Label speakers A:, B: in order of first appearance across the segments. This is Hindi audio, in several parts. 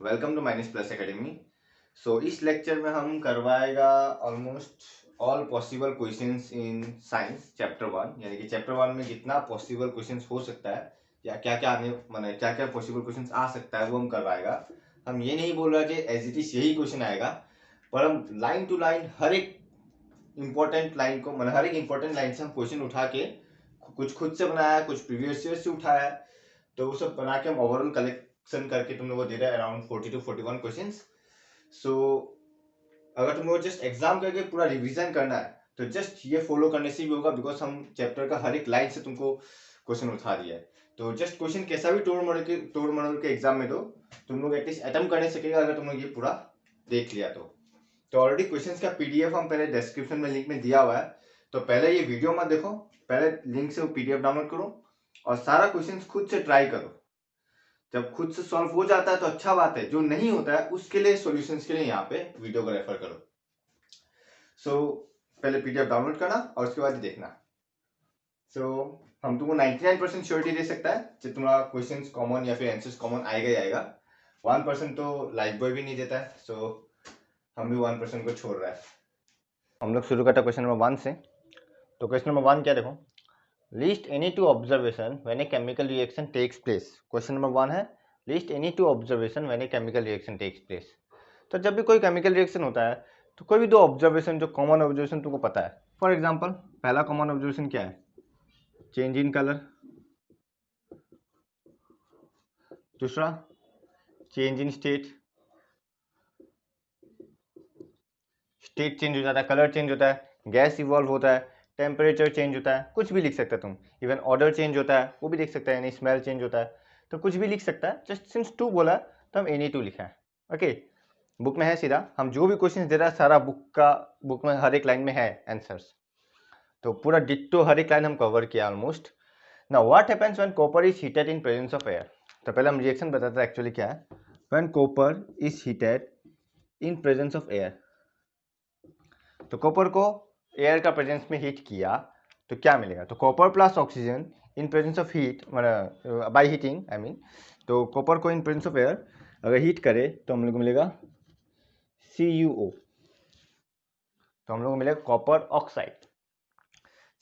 A: Welcome to minus plus academy. So इस लेक्चर में हम करवाएगा almost all possible questions in science chapter 1, यानी कि चैप्टर 1 में जितना पॉसिबल क्वेश्चंस हो सकता है या क्या क्या आने माने क्या क्या पॉसिबल क्वेश्चंस आ सकता है वो हम करवाएगा। हम ये नहीं बोल रहे कि एज इट इज यही क्वेश्चन आएगा, पर हम लाइन टू लाइन हर एक इंपॉर्टेंट लाइन को मतलब हर एक इंपॉर्टेंट लाइन से हम क्वेश्चन उठा के कुछ खुद से बनाया, कुछ प्रीवियस ईयर से उठाया, तो वो सब बना के हम ओवरऑल कलेक्शन करके तुम लोगों को दे रहा है अराउंड 40 to 41 क्वेश्चंस। सो अगर तुम लोग जस्ट एग्जाम करके पूरा रिवीजन करना है तो जस्ट ये फॉलो करने से भी होगा, बिकॉज हम चैप्टर का हर एक लाइन से तुमको क्वेश्चन उठा दिया है। तो जस्ट क्वेश्चन कैसा भी तोड़ मरोड़ के एग्जाम में दो, तुम लोग एटलीस्ट अटेम्प्ट करने सकेगा अगर तुम लोग ये पूरा देख लिया तो ऑलरेडी क्वेश्चंस का पीडीएफ हम पहले डिस्क्रिप्शन में लिंक में दिया हुआ है, तो पहले ये वीडियो मत देखो, पहले लिंक से वो पीडीएफ डाउनलोड करो और सारा क्वेश्चंस खुद से ट्राई करो। जब खुद से सॉल्व हो जाता है तो अच्छा बात है, जो नहीं होता है उसके लिए सॉल्यूशंस के लिए यहाँ पे वीडियो को रेफर करो। सो पहले पीडीएफ डाउनलोड करना और उसके बाद देखना। सो हम तुमको 99% श्योरिटी दे सकता है कि तुम्हारा क्वेश्चंस कॉमन या फिर आंसर्स कॉमन आएगा ही आएगा। 1% तो लाइफ बॉय भी नहीं देता है, सो हम भी 1% को छोड़ रहा है। हम लोग शुरू करते हैं क्वेश्चन नंबर 1 से। तो क्वेश्चन नंबर 1 क्या देखो, list any two observation when a chemical reaction takes place. Question number 1 है list any two observation when a chemical reaction takes place. तो जब भी कोई केमिकल रिएक्शन होता है तो कोई भी दो ऑब्जर्वेशन, जो कॉमन ऑब्जर्वेशन तुमको पता है। फॉर एग्जांपल पहला कॉमन ऑब्जर्वेशन क्या है, चेंज इन कलर। दूसरा change in state, state change हो जाता है, कलर चेंज होता है, गैस इवॉल्व होता है, टेम्परेचर चेंज होता है, कुछ भी लिख सकते हो तुम। इवन ऑर्डर चेंज होता है वो भी लिख सकता है, यानी स्मेल चेंज होता है, तो कुछ भी लिख सकता है। जस्ट सिंस 2 बोला तो हम एनी 2 लिखा है। ओके, बुक में है सीधा, हम जो भी क्वेश्चन दे रहा है सारा बुक में हर एक लाइन में है आंसर्स, तो पूरा डिट्टो हर एक लाइन हम कवर किया almost. Now what happens when copper is heated in presence of air. तो पहले हम रिएक्शन बताते हैं एक्चुअली क्या है। When copper is heated in presence of air, तो कॉपर को एयर का प्रेजेंस में हीट किया तो क्या मिलेगा, तो copper plus oxygen in presence of heat मतलब बाय हीटिंग आई मीन, तो कॉपर को इन प्रेजेंस ऑफ एयर अगर हीट करे तो हम लोग को मिलेगा CuO, तो हम लोग को मिलेगा कॉपर ऑक्साइड।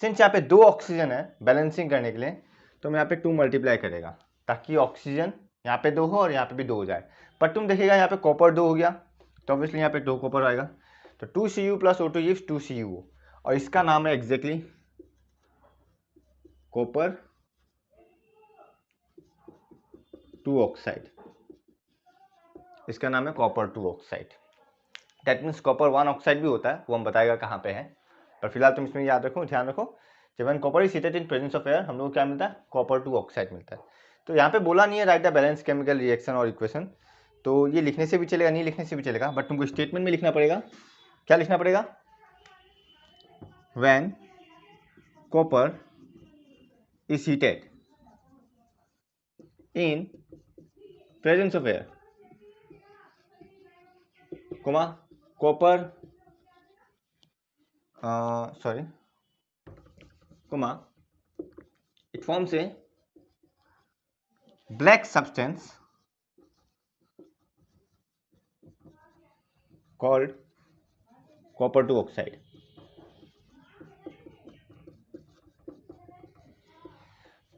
A: सिंस यहाँ पे 2 ऑक्सीजन है बैलेंसिंग करने के लिए, तो हम यहाँ पे 2 मल्टीप्लाई करेगा ताकि ऑक्सीजन यहाँ पे 2 हो और यहाँ पे भी 2 हो जाए। पर तुम देखिएगा यहाँ पे कॉपर 2 हो गया तो ऑब्वियसली यहाँ पे 2 कॉपर आएगा, तो 2Cu plus O2 gives 2Cuo, और इसका नाम है एग्जैक्टली कॉपर 2 ऑक्साइड। इसका नाम है copper 2 oxide. That means copper 1 oxide भी होता है, वो हम बताएगा कहाँ पे है, पर फिलहाल तुम इसमें याद रखो, ध्यान रखो, जब when copper is heated in presence of air हम लोग को क्या मिलता है, कॉपर 2 ऑक्साइड मिलता है। तो यहाँ पे बोला नहीं है right the balance chemical reaction और इक्वेशन, तो ये लिखने से भी चलेगा नहीं लिखने से भी चलेगा, बट तुमको स्टेटमेंट में लिखना पड़ेगा। क्या लिखना पड़ेगा, when copper is heated in presence of air, comma copper sorry, comma, it forms a black substance called copper 2 oxide.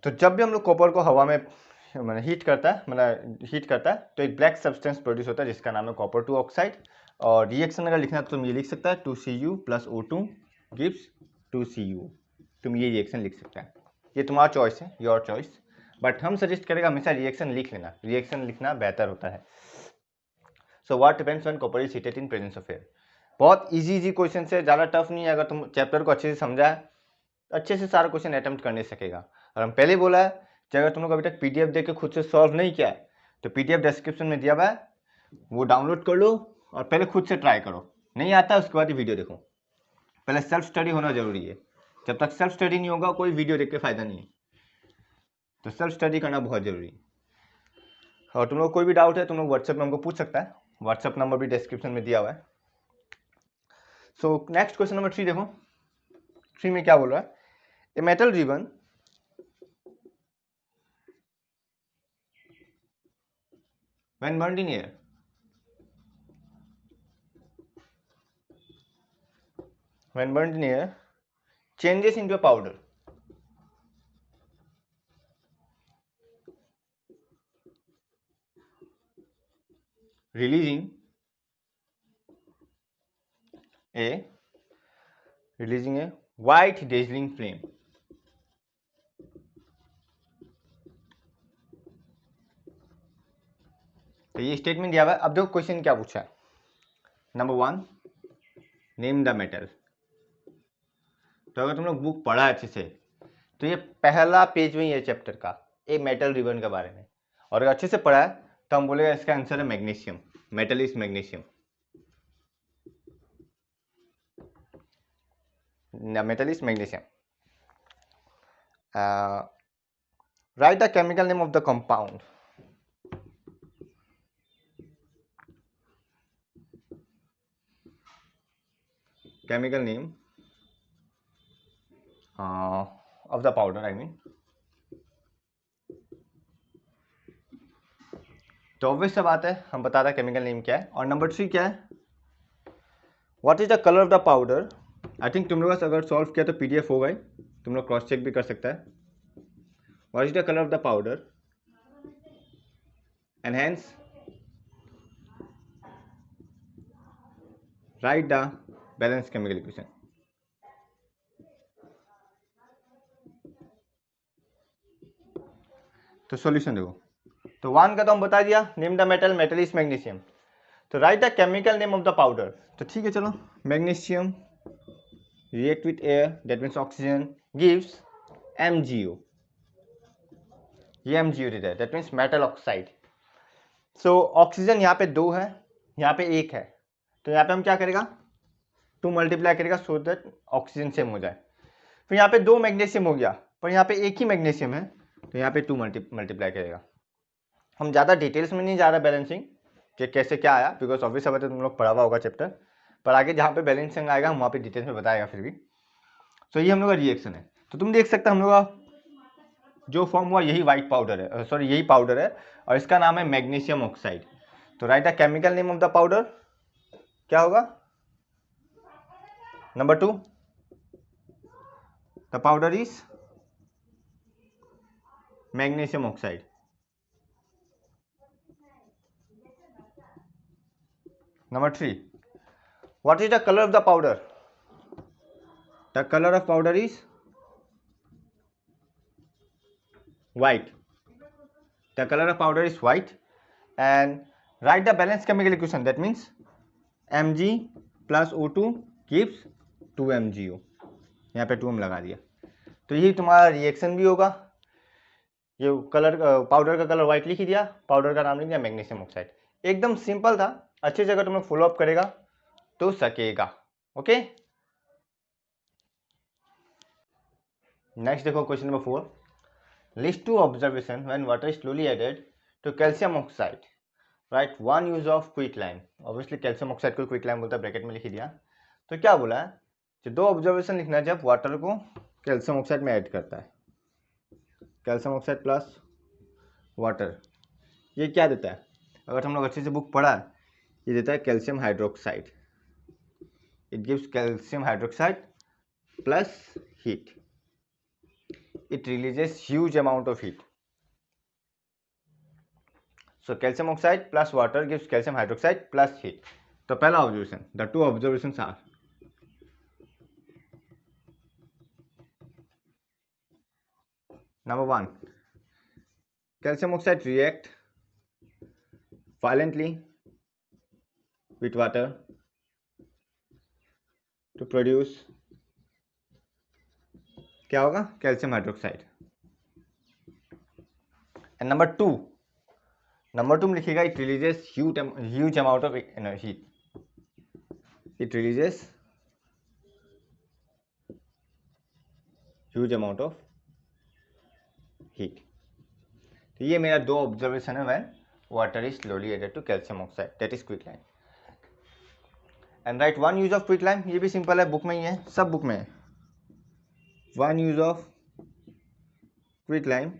A: तो जब भी हम लोग कॉपर को हवा में मतलब हीट करता है तो एक ब्लैक सब्सटेंस प्रोड्यूस होता है जिसका नाम है कॉपर 2 ऑक्साइड। और रिएक्शन अगर लिखना है तो तुम ये लिख सकता है 2Cu plus O2 gives 2Cu, तुम ये रिएक्शन लिख सकता है, ये तुम्हारा चॉइस है, योर चॉइस, बट हम सजेस्ट करेंगे हमेशा रिएक्शन लिख लेना, रिएक्शन लिखना बेहतर होता है। So what happens when copper is heated in presence of air. बहुत इजी क्वेश्चन है, ज़्यादा टफ नहीं है, अगर तुम चैप्टर को अच्छे से समझा है अच्छे से सारा क्वेश्चन अटेम्प्ट करने सकेगा। और हम पहले बोला है कि अगर तुम लोग अभी तक पीडीएफ देख के खुद से सॉल्व नहीं किया है तो पीडीएफ डिस्क्रिप्शन में दिया हुआ है, वो डाउनलोड कर लो और पहले खुद से ट्राई करो, नहीं आता है उसके बाद ही वीडियो देखो। पहले सेल्फ स्टडी होना जरूरी है, जब तक सेल्फ स्टडी नहीं होगा कोई वीडियो देख के फायदा नहीं है, तो सेल्फ स्टडी करना बहुत जरूरी है। और तुम लोग कोई भी डाउट है तुम लोग व्हाट्सएप में हमको पूछ सकता है, व्हाट्सएप नंबर भी डिस्क्रिप्शन में दिया हुआ है। सो नेक्स्ट क्वेश्चन नंबर 3 देखो, 3 में क्या बोल रहा है, a metal ribbon when burned in air, when burnt in air changes into a powder. Releasing a white dazzling flame. तो ये स्टेटमेंट दिया हुआ है। अब देखो क्वेश्चन क्या पूछा है। Number 1, name the metal. तो अगर तुम लोग बुक पढ़ा है अच्छे से तो ये पहला पेज में ही है चैप्टर का, एक मेटल रिबन के बारे में। और अगर अच्छे से पढ़ा है तो हम बोलेगा इसका आंसर है magnesium. Metal is magnesium. Metal is magnesium. Right the chemical name of the compound. Chemical name of the powder, I mean. तो ऑब्वियस सा बात है, हम बता रहे केमिकल नेम क्या है। और नंबर 3 क्या है, what is the colour of the powder. I think तुम लोग अगर सॉल्व किया तो पीडीएफ होगा ही, तुम लोग क्रॉस चेक भी कर सकता है। What is the colour of the powder and hence write the balance chemical equation. तो सॉल्यूशन देखो, तो 1 का तो हम बता दिया, name the metal, metal is magnesium. तो write the chemical name of the powder. तो ठीक है चलो, magnesium react with air that means oxygen gives MgO। ये MgO देता है, that means metal oxide. So oxygen यहाँ पे 2 है, यहाँ पे 1 है, तो यहाँ पे हम क्या करेगा, 2 मल्टीप्लाई करेगा सो दैट ऑक्सीजन सेम हो जाए। फिर यहाँ पे 2 मैग्नीशियम हो गया, पर यहाँ पे 1 ही मैग्नीशियम है, तो यहाँ पे 2 मल्टीप्लाई करेगा। हम ज़्यादा डिटेल्स में नहीं जा रहा बैलेंसिंग कि कैसे क्या आया, बिकॉज ऑब्वियस बात है तुम लोग पढ़ा हुआ होगा चैप्टर, पर आगे जहाँ पे बैलेंसिंग आएगा हम वहाँ पे डिटेल्स में बताएगा फिर भी। तो ये हम लोग का रिएक्शन है। तो तुम देख सकते हो हम लोग का जो फॉर्म हुआ यही वाइट पाउडर है, सॉरी यही पाउडर है, और इसका नाम है मैग्नीशियम ऑक्साइड। तो write the chemical name of the powder क्या होगा, number 2, the powder is magnesium oxide. Number 3, what is the color of the powder? The color of powder is white. The color of powder is white. And write the balanced chemical equation. That means Mg plus O2 gives 2MgO. यहाँ पे 2 हम लगा दिया। तो यही तुम्हारा रिएक्शन भी होगा। ये कलर, पाउडर का कलर व्हाइट लिख दिया, पाउडर का नाम लिख दिया मैग्नीशियम ऑक्साइड। एकदम सिंपल था, अच्छी जगह तुम लोग फॉलो अप करेगा तो सकेगा। ओके, नेक्स्ट देखो question number 4, list 2 observation when water is slowly added to calcium oxide. Write 1 use of quicklime. Obviously calcium oxide को क्विकलाइम बोलता है, ब्रैकेट में लिख दिया। तो क्या बोला है, जो 2 ऑब्जर्वेशन लिखना है जब वाटर को कैल्शियम ऑक्साइड में ऐड करता है। कैल्शियम ऑक्साइड प्लस वाटर, ये क्या देता है, अगर हम लोग अच्छे से बुक पढ़ा, ये देता है calcium hydroxide. It gives calcium hydroxide plus heat. It releases huge amount of heat. So calcium oxide plus water gives calcium hydroxide plus heat. तो पहला observation, the 2 observations are, number 1, calcium oxide react violently with water to produce क्या होगा, कैल्शियम हाइड्रोक्साइड। एंड नंबर 2 में लिखिएगा it releases huge amount of heat. It releases huge amount of heat. तो ये मेरा 2 ऑब्जर्वेशन है when water is slowly added to calcium oxide, that is quicklime. And write 1 use of quicklime, ये भी सिंपल है, बुक में ही है, सब बुक में है। 1 use of quicklime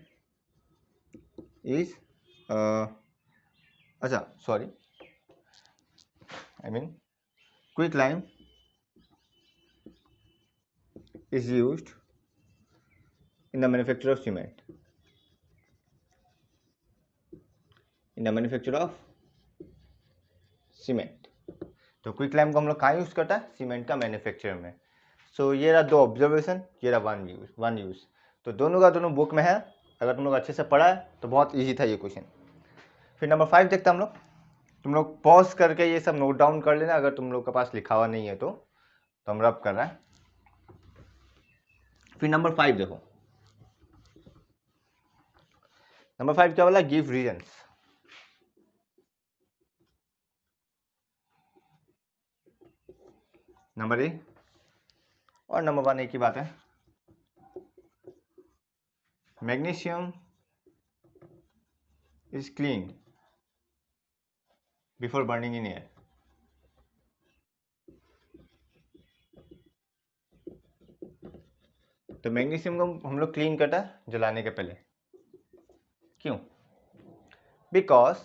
A: is अच्छा sorry, I mean quicklime is used in the manufacture of cement. In the manufacture of cement. तो क्विक लाइम को हम लोग कहाँ यूज करता है? सीमेंट का मैन्युफैक्चर में। सो ये रहा दो ऑब्जर्वेशन, ये रहा वन यूज। तो दोनों का दोनों बुक में है, अगर तुम लोग अच्छे से पढ़ा है तो बहुत इजी था ये क्वेश्चन। फिर नंबर 5 देखते हम लोग। तुम लोग पॉज करके ये सब नोट डाउन कर लेना अगर तुम लोग के पास लिखा हुआ नहीं है तो हम रब कर रहे हैं। फिर नंबर 5 देखो, नंबर 5 क्या बोला? Give reasons. नंबर ए और नंबर 1 एक ही बात है। Magnesium is cleaned before burning in air. तो मैग्नीशियम को हम लोग क्लीन करता है जलाने के पहले, क्यों? बिकॉज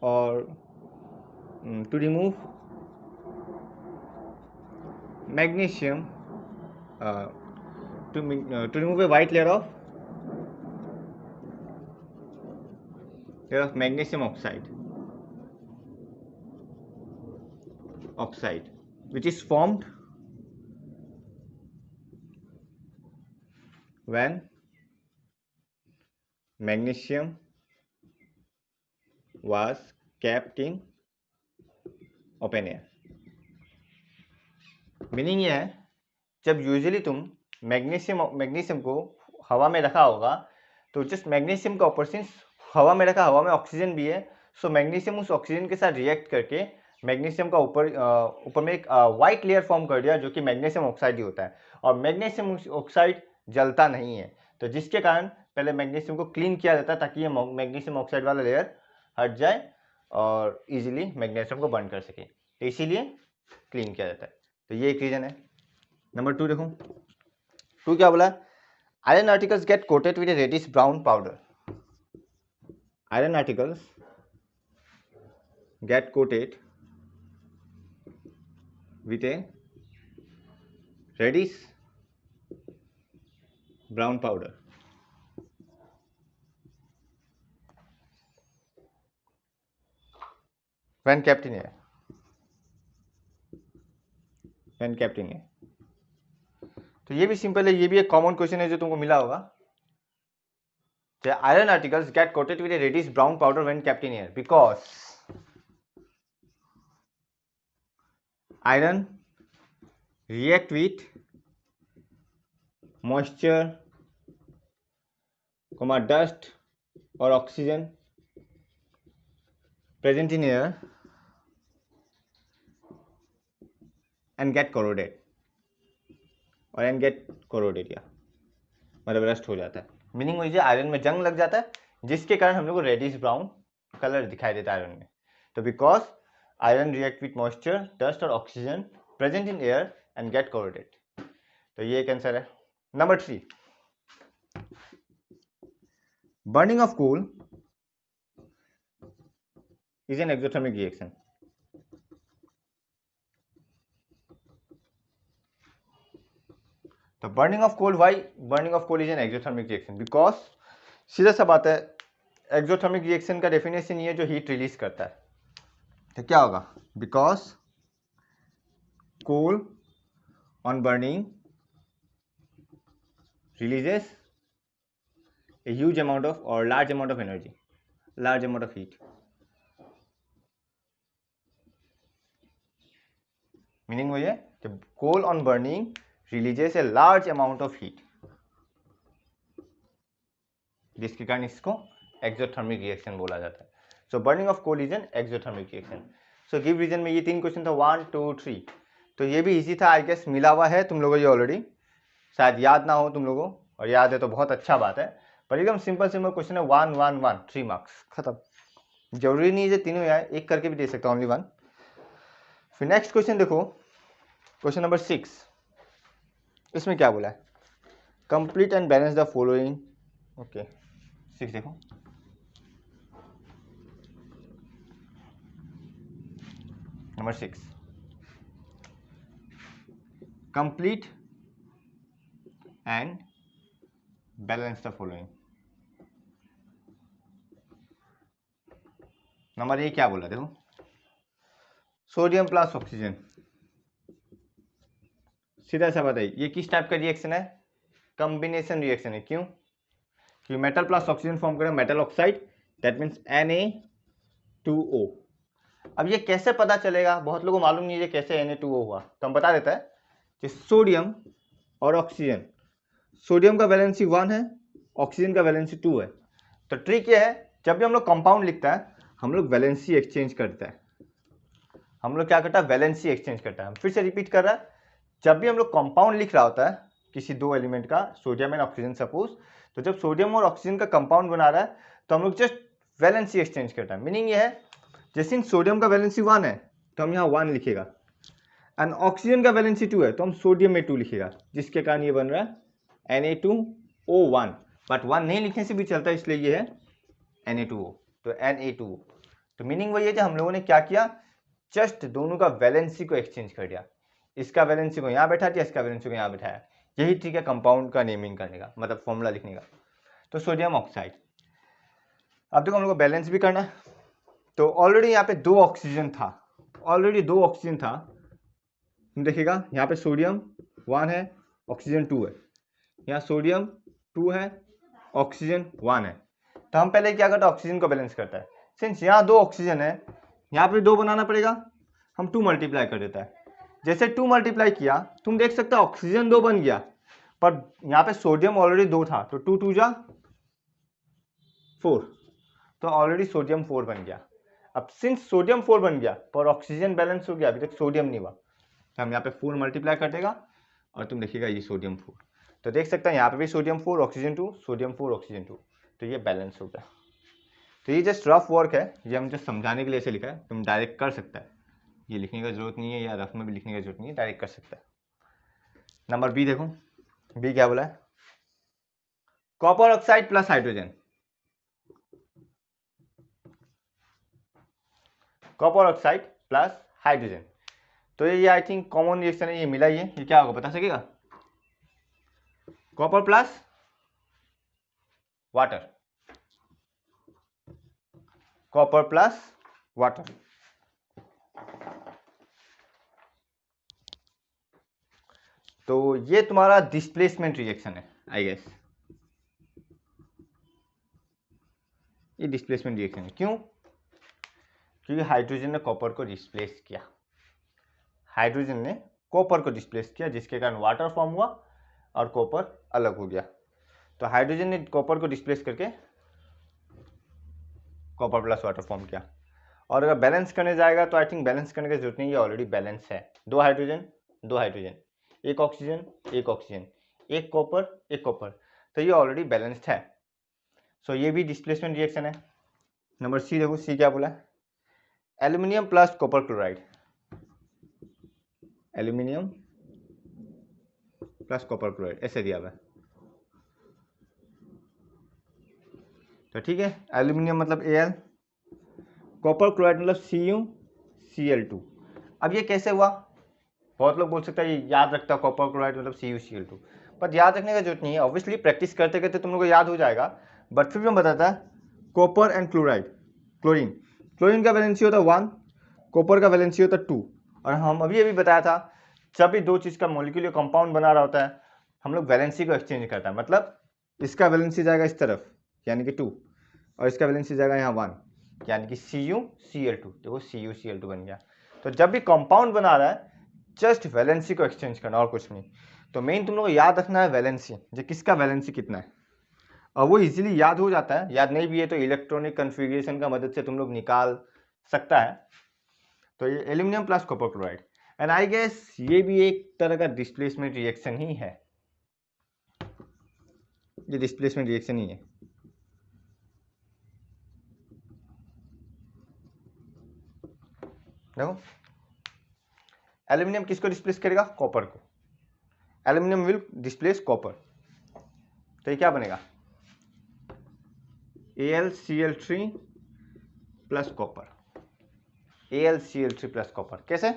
A: और to remove magnesium to remove a white layer of magnesium oxide which is formed when magnesium was kept in open air। Meaning ये है, जब यूजुअली तुम मैग्नीशियम को हवा में रखा होगा तो जस्ट मैग्नीशियम का ऊपर से हवा में रखा, हवा में ऑक्सीजन भी है, सो मैग्नीशियम उस ऑक्सीजन के साथ रिएक्ट करके मैग्नीशियम का ऊपर में एक वाइट लेयर फॉर्म कर दिया जो कि मैग्नीशियम ऑक्साइड ही होता है। और मैग्नीशियम ऑक्साइड जलता नहीं है, तो जिसके कारण पहले मैग्नीशियम को क्लीन किया जाता है ताकि ये मैग्नीशियम ऑक्साइड वाला लेयर हट जाए और इजीली मैग्नीशियम को बर्न कर सके, तो इसीलिए क्लीन किया जाता है। तो ये एक रीजन है। नंबर 2 देखो, 2 क्या बोला? Iron articles get coated with a reddish brown powder. Iron articles get coated with a reddish brown powder। when kept in air। when kept in air। तो ये भी सिंपल है, ये भी एक कॉमन क्वेश्चन है जो तुमको मिला होगा। Iron articles get coated with a reddish brown powder when kept in air because iron react with moisture, dust or oxygen present in air and get corroded और and get corroded या मतलब रस्ट हो जाता है। मीनिंग वही है, आयरन में जंग लग जाता है जिसके कारण हम लोग को रेडिश ब्राउन कलर दिखाई देता है आयरन में। तो because iron react with moisture, dust और oxygen present in air and get corroded. तो ये एक आंसर है। Number 3, burning of coal is an exothermic reaction. तो burning of coal, why burning of coal is an exothermic reaction? Because सीधा सा बात है, एक्सोथर्मिक रिएक्शन का डेफिनेशन ये है जो हीट रिलीज करता है। तो क्या होगा? Because coal on burning releases a huge amount of or large amount of energy, large amount of heat। Meaning वही है कि coal on burning releases a large amount of heat, जिसके कारण इसको एक्सोथर्मिक रिएक्शन बोला जाता है। So burning of coal is an exothermic reaction. So give reason में ये 3 क्वेश्चन था, 1 2 3। तो ये भी इजी था, आई गेस मिला हुआ है तुम लोगों को ये ऑलरेडी, शायद याद ना हो तुम लोगों, और याद है तो बहुत अच्छा बात है, पर एकदम सिंपल क्वेश्चन है। 1 1 1 3 मार्क्स खत्म। जरूरी नहीं है तीनों आए, एक करके भी दे सकता हूँ, ओनली 1। फिर नेक्स्ट क्वेश्चन देखो, क्वेश्चन नंबर 6। इसमें क्या बोला है? Complete and balance the following. Okay 6 देखो, number 6, complete and balance the following. Number A क्या बोला देखो, सोडियम प्लस ऑक्सीजन, सीधा सा बताइए ये किस टाइप का रिएक्शन है, कॉम्बिनेशन रिएक्शन है। क्यों? कि मेटल प्लस ऑक्सीजन फॉर्म करेगा metal oxide, that means Na2O। अब ये कैसे पता चलेगा, बहुत लोगों को मालूम नहीं है कैसे Na2O हुआ, तो हम बता देते हैं कि सोडियम और ऑक्सीजन, सोडियम का वैलेंसी 1 है, ऑक्सीजन का वैलेंसी 2 है। तो ट्रिक ये है, जब भी हम लोग कंपाउंड लिखता है हम लोग वैलेंसी एक्सचेंज करते हैं। हम लोग क्या करता है, वैलेंसी एक्सचेंज करता है। हम फिर से रिपीट कर रहा है, जब भी हम लोग कंपाउंड लिख रहा होता है किसी दो एलिमेंट का, सोडियम एंड ऑक्सीजन सपोज, तो जब सोडियम और ऑक्सीजन का कंपाउंड बना रहा है तो हम लोग जस्ट वैलेंसी एक्सचेंज करता है। मीनिंग ये है, जैसे सोडियम का वैलेंसी 1 है तो हम यहाँ 1 लिखेगा, एंड ऑक्सीजन का वैलेंसी 2 है तो हम सोडियम में 2 लिखेगा, जिसके कारण ये बन रहा है Na2O1। बट 1 नहीं लिखने से भी चलता है, इसलिए ये है Na2O, तो Na2O। तो मीनिंग वही है कि हम लोगों ने क्या किया, जस्ट दोनों का वैलेंसी को एक्सचेंज कर दिया, इसका वैलेंसी को यहाँ बैठा दिया, इसका वैलेंसी को यहाँ बैठाया। यही ट्रिक है कंपाउंड का नेमिंग करने का, मतलब फॉर्मूला लिखने का। तो सोडियम ऑक्साइड, अब देखो हम लोग को बैलेंस भी करना है, तो ऑलरेडी यहाँ पे 2 ऑक्सीजन था, ऑलरेडी 2 ऑक्सीजन था, देखिएगा यहाँ पे सोडियम 1 है, ऑक्सीजन 2 है, यहाँ सोडियम 2 है, ऑक्सीजन 1 है। तो हम पहले क्या करते हैं, ऑक्सीजन को बैलेंस करता है। सिंस यहाँ 2 ऑक्सीजन है, यहाँ पे 2 बनाना पड़ेगा, हम 2 मल्टीप्लाई कर देता है। जैसे 2 मल्टीप्लाई किया, तुम देख सकते हो ऑक्सीजन 2 बन गया, पर यहाँ पे सोडियम ऑलरेडी 2 था, तो 2 2 जा 4, तो ऑलरेडी सोडियम 4 बन गया। अब सिंस सोडियम 4 बन गया पर ऑक्सीजन बैलेंस हो गया, अभी तक सोडियम नहीं हुआ, तो हम यहाँ पे 4 मल्टीप्लाई कर देगा और तुम देखिएगा ये सोडियम 4। तो देख सकते हैं यहाँ पे भी सोडियम 4 ऑक्सीजन 2, सोडियम 4 ऑक्सीजन 2, तो ये बैलेंस हो गया। तो ये जस्ट रफ वर्क है, ये हम जस्ट समझाने के लिए ऐसे लिखा है, तुम डायरेक्ट कर सकता है, ये लिखने की जरूरत नहीं है या रफ में भी लिखने की जरूरत नहीं है, डायरेक्ट कर सकता है। नंबर बी देखो, बी क्या बोला है, copper oxide plus hydrogen, copper oxide plus hydrogen. तो ये आई थिंक कॉमन रिएक्शन है, ये मिला ही है, ये क्या होगा बता सकेगा, copper plus water, copper plus water. तो ये तुम्हारा डिस्प्लेसमेंट रिएक्शन है आई गेस, ये डिस्प्लेसमेंट रिएक्शन है। क्यों? क्योंकि हाइड्रोजन ने कॉपर को डिस्प्लेस किया, हाइड्रोजन ने कॉपर को डिस्प्लेस किया, जिसके कारण वाटर फॉर्म हुआ और कॉपर अलग हो गया। तो हाइड्रोजन ने कॉपर को डिस्प्लेस करके कॉपर प्लस वाटर फॉर्म किया। और अगर बैलेंस करने जाएगा तो आई थिंक बैलेंस करने की जरूरत नहीं है, ऑलरेडी बैलेंस है, 2 hydrogen 2 hydrogen, 1 oxygen 1 oxygen, 1 copper 1 copper, तो ये ऑलरेडी बैलेंस्ड है। सो ये भी डिस्प्लेसमेंट रिएक्शन है। नंबर सी देखो, सी क्या बोला, aluminium plus copper chloride, aluminium plus copper chloride ऐसे दिया हुआ है। तो ठीक है, एल्यूमिनियम मतलब Al, कॉपर क्लोराइड मतलब CuCl2। अब ये कैसे हुआ, बहुत लोग बोल सकते हैं ये याद रखता कॉपर क्लोराइड मतलब CuCl2, पर याद रखने की जरूरत नहीं है, ऑब्वियसली प्रैक्टिस करते करते तुम लोग को याद हो जाएगा। बट फिर भी मैं बताता है, copper and chloride, chlorine, chlorine का वैलेंसी होता है 1, कॉपर का वैलेंसी होता है 2। और हम अभी बताया था, जब भी दो चीज़ का मॉलिक्यूलर कंपाउंड बना रहा होता है हम लोग वैलेंसी को एक्सचेंज करता है, मतलब इसका वैलेंसी जाएगा इस तरफ यानी कि 2, और इसका वैलेंसी जाएगा यहाँ 1 यानी कि CuCl2, देखो CuCl2 बन गया। तो जब भी कंपाउंड बना रहा है जस्ट वैलेंसी को एक्सचेंज करना और कुछ नहीं। तो मेन तुम लोग को याद रखना है वैलेंसी, जो किसका वैलेंसी कितना है, और वो इजीली याद हो जाता है। याद नहीं भी है तो इलेक्ट्रॉनिक कन्फिग्रेशन का मदद से तुम लोग निकाल सकता है। तो ये aluminium plus copper chloride, and I guess ये भी एक तरह का डिस्प्लेसमेंट रिएक्शन ही है, ये डिस्प्लेसमेंट रिएक्शन ही है। देखो एल्यूमिनियम किसको डिस्प्लेस करेगा, कॉपर को, एल्यूमिनियम विल डिस्प्लेस कॉपर, तो ये क्या बनेगा AlCl3 plus copper, AlCl3 plus copper. कैसे,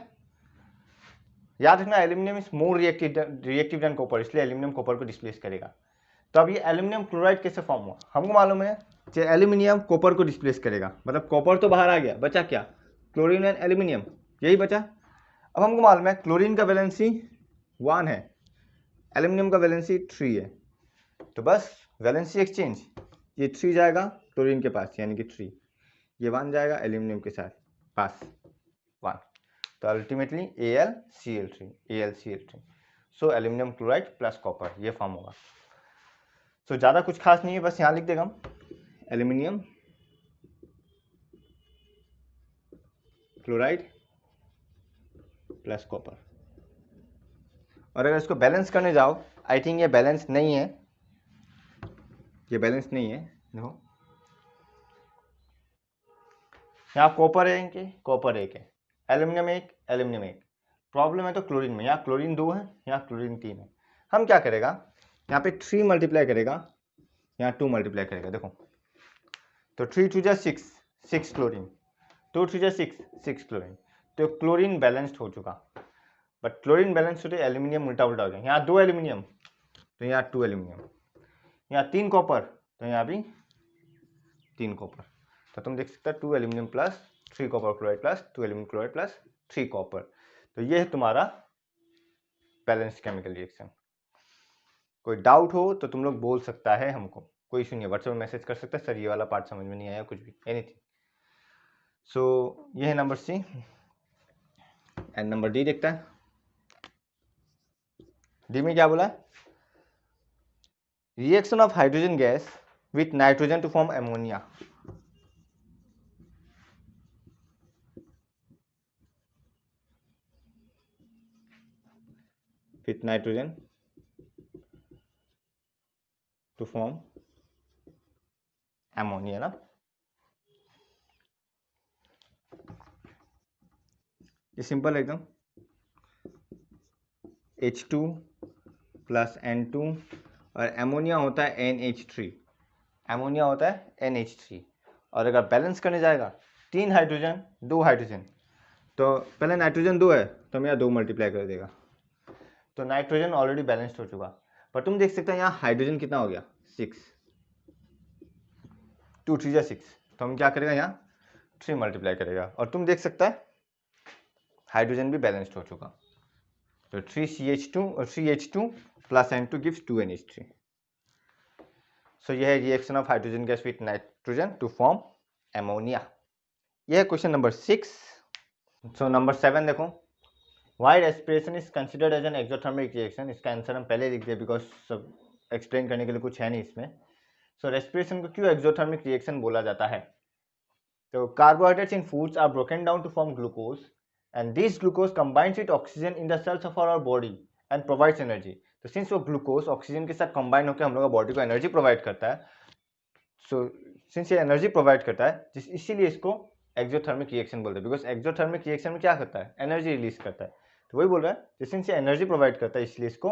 A: याद रखना aluminium is more reactive than copper, इसलिए एल्यूमिनियम कॉपर को डिस्प्लेस करेगा। तो अब ये एल्यूमिनियम क्लोराइड कैसे फॉर्म हुआ, हमको मालूम है कि एल्यूमिनियम कॉपर को डिस्प्लेस करेगा, मतलब कॉपर तो बाहर आ गया, बचा क्या, क्लोरीन एंड एल्यूमिनियम, यही बचा। अब हमको मालूम है क्लोरीन का वैलेंसी 1 है, एल्यूमिनियम का वैलेंसी 3 है, तो बस वैलेंसी एक्सचेंज, ये 3 जाएगा क्लोरीन के पास यानी कि 3, ये 1 जाएगा एल्यूमिनियम के साथ पास 1, तो ultimately AlCl3 AlCl3, so aluminium chloride plus copper ये फॉर्म होगा। सो ज़्यादा कुछ खास नहीं है, बस यहाँ लिख देगा हम एल्यूमिनियम क्लोराइड प्लस कॉपर। और अगर इसको बैलेंस करने जाओ, आई थिंक ये बैलेंस नहीं है, ये बैलेंस नहीं है, देखो यहाँ कॉपर है कि कॉपर 1 है, एल्यूमिनियम 1 एल्यूमिनियम 1, प्रॉब्लम है तो क्लोरीन में, यहाँ क्लोरीन 2 है यहाँ क्लोरीन 3 है। हम क्या करेगा, यहाँ पे 3 मल्टीप्लाई करेगा, यहाँ 2 मल्टीप्लाई करेगा, देखो तो 3 2 जा 6 क्लोरीन, 2 3 जा 6 क्लोरीन, तो क्लोरीन बैलेंस्ड हो चुका। बट क्लोरीन बैलेंस होते एल्यूमिनियम उल्टा उल्टा हो गया, यहाँ 2 एल्यूमिनियम तो यहाँ 2 एल्यूमिनियम, यहाँ 3 कॉपर तो यहाँ भी 3 कॉपर, तो तुम देख सकते हो 2 aluminium plus 3 copper chloride plus 2 aluminium chloride plus 3 copper, तो ये है तुम्हारा बैलेंस केमिकल रिएक्शन। कोई डाउट हो तो तुम लोग बोल सकता है, हमको कोई इशू नहीं है, व्हाट्सएप में मैसेज कर सकते हैं, सर ये वाला पार्ट समझ में नहीं आया, कुछ भी एनीथिंग। सो ये है number C and number D देखता है। डी में क्या बोला है, reaction of hydrogen gas with nitrogen to form ammonia. With nitrogen to form ammonia ना, ये सिंपल एकदम, H2 प्लस N2 और एमोनिया होता है NH3, एमोनिया होता है NH3, और अगर बैलेंस करने जाएगा 3 हाइड्रोजन 2 हाइड्रोजन, तो पहले नाइट्रोजन 2 है तो हम यहाँ 2 मल्टीप्लाई कर देगा, तो नाइट्रोजन ऑलरेडी बैलेंस्ड हो चुका। पर तुम देख सकते हैं यहाँ हाइड्रोजन कितना हो गया 6, 2 3 जा 6, तो हम क्या करेगा यहाँ 3 मल्टीप्लाई करेगा, और तुम देख सकता है हाइड्रोजन भी बैलेंस्ड हो चुका, तो 3CH2 और 3H2 plus N2 gives 2NH3। So यह है reaction of hydrogen gas with nitrogen to form ammonia. यह है क्वेश्चन नंबर 6। सो नंबर 7 देखो, why respiration is considered as an exothermic reaction, इसका आंसर हम पहले लिख दिया बिकॉज सब एक्सप्लेन करने के लिए कुछ है नहीं इसमें। सो रेस्पिरेशन को क्यों एक्सोथर्मिक रिएक्शन बोला जाता है, तो carbohydrates in foods are broken down to form glucose and this glucose combines with oxygen in the cells of our body and provides energy. तो सिंस वो ग्लूकोज ऑक्सीजन के साथ कंबाइन होकर हम लोग बॉडी को एनर्जी प्रोवाइड करता है, सो सिंस ये एनर्जी प्रोवाइड करता है इसीलिए इसको एक्सोथर्मिक रिएक्शन बोलते हैं, बिकॉज एक्सोथर्मिक रिएक्शन में क्या करता है, एनर्जी रिलीज करता है, तो वही बोल रहा है सिंस ये एनर्जी प्रोवाइड करता है इसलिए इसको